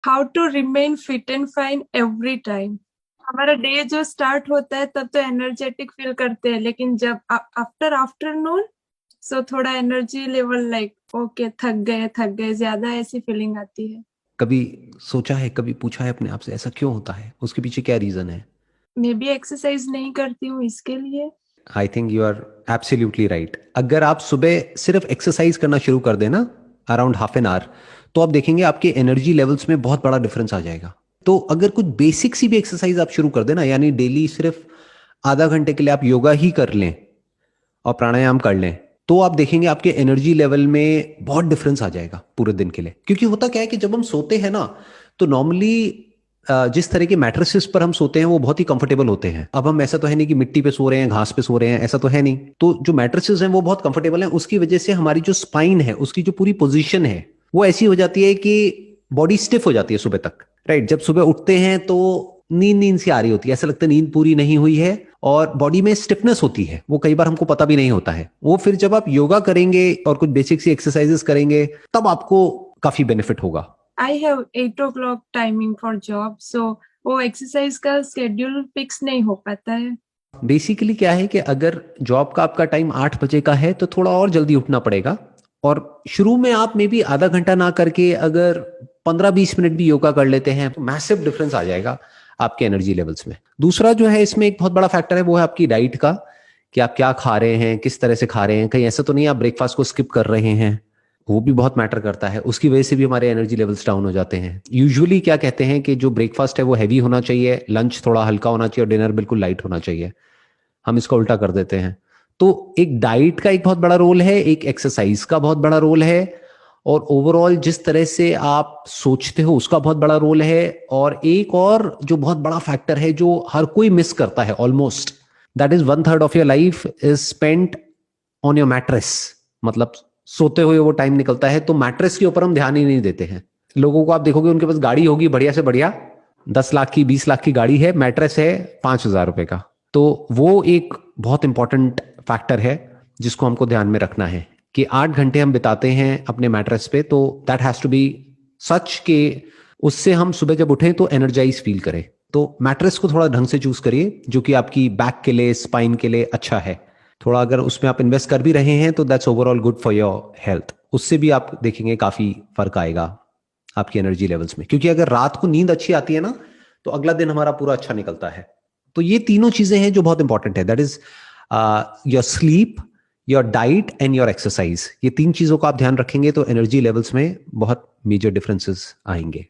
How to remain fit and fine every time. हमारा day जो start होता है तब तो एनर्जेटिक फील करते हैं, लेकिन जब आफ्टर आफ्टरनून सो थोड़ा एनर्जी लेवल लाइक ओके थक गए ज्यादा, ऐसी फीलिंग आती है। कभी सोचा है, कभी पूछा है अपने आप से ऐसा क्यों होता है, उसके पीछे क्या रीजन है? मे बी एक्सरसाइज नहीं करती हूँ इसके लिए। I think you are absolutely right. अगर आप सुबह सिर्फ एक्सरसाइज करना शुरू कर देना अराउंड हाफ एन आवर, तो आप देखेंगे आपके एनर्जी लेवल्स में बहुत बड़ा डिफरेंस आ जाएगा। तो अगर कुछ बेसिक सी भी एक्सरसाइज आप शुरू कर देना, यानी डेली सिर्फ आधा घंटे के लिए आप योगा ही कर लें और प्राणायाम कर लें, तो आप देखेंगे आपके एनर्जी लेवल में बहुत डिफरेंस आ जाएगा पूरे दिन के लिए। क्योंकि होता क्या है कि जब हम सोते हैं ना, तो नॉर्मली जिस तरह के मैट्रेसेस पर हम सोते हैं वो बहुत ही कंफर्टेबल होते हैं। अब हम ऐसा तो है नहीं कि मिट्टी पे सो रहे हैं, घास पे सो रहे हैं, ऐसा तो है नहीं। तो जो मैट्रेसेस हैं वो बहुत कंफर्टेबल हैं, उसकी वजह से हमारी जो स्पाइन है, उसकी जो पूरी पोजीशन है वो ऐसी हो जाती है कि बॉडी स्टिफ हो जाती है सुबह तक। राइट, जब सुबह उठते हैं तो नींद नींद सी आ रही होती है, ऐसा लगता है नींद पूरी नहीं हुई है, और बॉडी में स्टिफनेस होती है, वो कई बार हमको पता भी नहीं होता है। वो फिर जब आप योगा करेंगे और कुछ बेसिक सी एक्सरसाइजेस करेंगे तब आपको काफी बेनिफिट होगा। I have 8 o'clock timing for job, so वो एक्सरसाइज का शेड्यूल फिक्स नहीं हो पाता है। बेसिकली क्या है कि अगर जॉब का आपका टाइम 8 बजे का है तो थोड़ा और जल्दी उठना पड़ेगा, और शुरू में आप में भी आधा घंटा ना करके अगर 15-20 मिनट भी योगा कर लेते हैं तो मैसिव डिफरेंस आ जाएगा आपके एनर्जी लेवल्स में। दूसरा जो है इसमें एक बहुत बड़ा फैक्टर है, वो है आपकी डाइट का, कि आप क्या खा रहे हैं, किस तरह से खा रहे हैं। कहीं ऐसा तो नहीं आप ब्रेकफास्ट को स्किप कर रहे हैं, वो भी बहुत मैटर करता है। उसकी वजह से भी हमारे एनर्जी लेवल्स डाउन हो जाते हैं। यूजुअली क्या कहते हैं कि जो ब्रेकफास्ट है वो हैवी होना चाहिए, लंच थोड़ा हल्का होना चाहिए और डिनर बिल्कुल लाइट होना चाहिए। हम इसका उल्टा कर देते हैं। तो एक डाइट का एक बहुत बड़ा रोल है, एक एक्सरसाइज का बहुत बड़ा रोल है, और ओवरऑल जिस तरह से आप सोचते हो उसका बहुत बड़ा रोल है। और एक और जो बहुत बड़ा फैक्टर है जो हर कोई मिस करता है almost, that is 1/3 of your life is spent on your mattress. मतलब सोते हुए वो टाइम निकलता है, तो मैट्रेस के ऊपर हम ध्यान ही नहीं देते हैं। लोगों को आप देखोगे उनके पास गाड़ी होगी बढ़िया से बढ़िया, 10 लाख की 20 लाख की गाड़ी है, मैट्रेस है 5,000 रुपए का। तो वो एक बहुत इंपॉर्टेंट फैक्टर है जिसको हमको ध्यान में रखना है, कि 8 घंटे हम बिताते हैं अपने मैट्रेस पे, तो दैट हैज टू बी सच के उससे हम सुबह जब उठें तो एनर्जाइज फील करें। तो मैट्रेस को थोड़ा ढंग से चूज करिए जो कि आपकी बैक के लिए, स्पाइन के लिए अच्छा है। थोड़ा अगर उसमें आप इन्वेस्ट कर भी रहे हैं तो that's overall good for your health. उससे भी आप देखेंगे काफी फर्क आएगा आपकी एनर्जी लेवल्स में। क्योंकि अगर रात को नींद अच्छी आती है ना, तो अगला दिन हमारा पूरा अच्छा निकलता है। तो ये तीनों चीजें हैं जो बहुत इंपॉर्टेंट है, that is your sleep, your diet and your exercise. ये तीन चीजों का आप ध्यान रखेंगे तो एनर्जी लेवल्स में बहुत मेजर डिफरेंसेस आएंगे।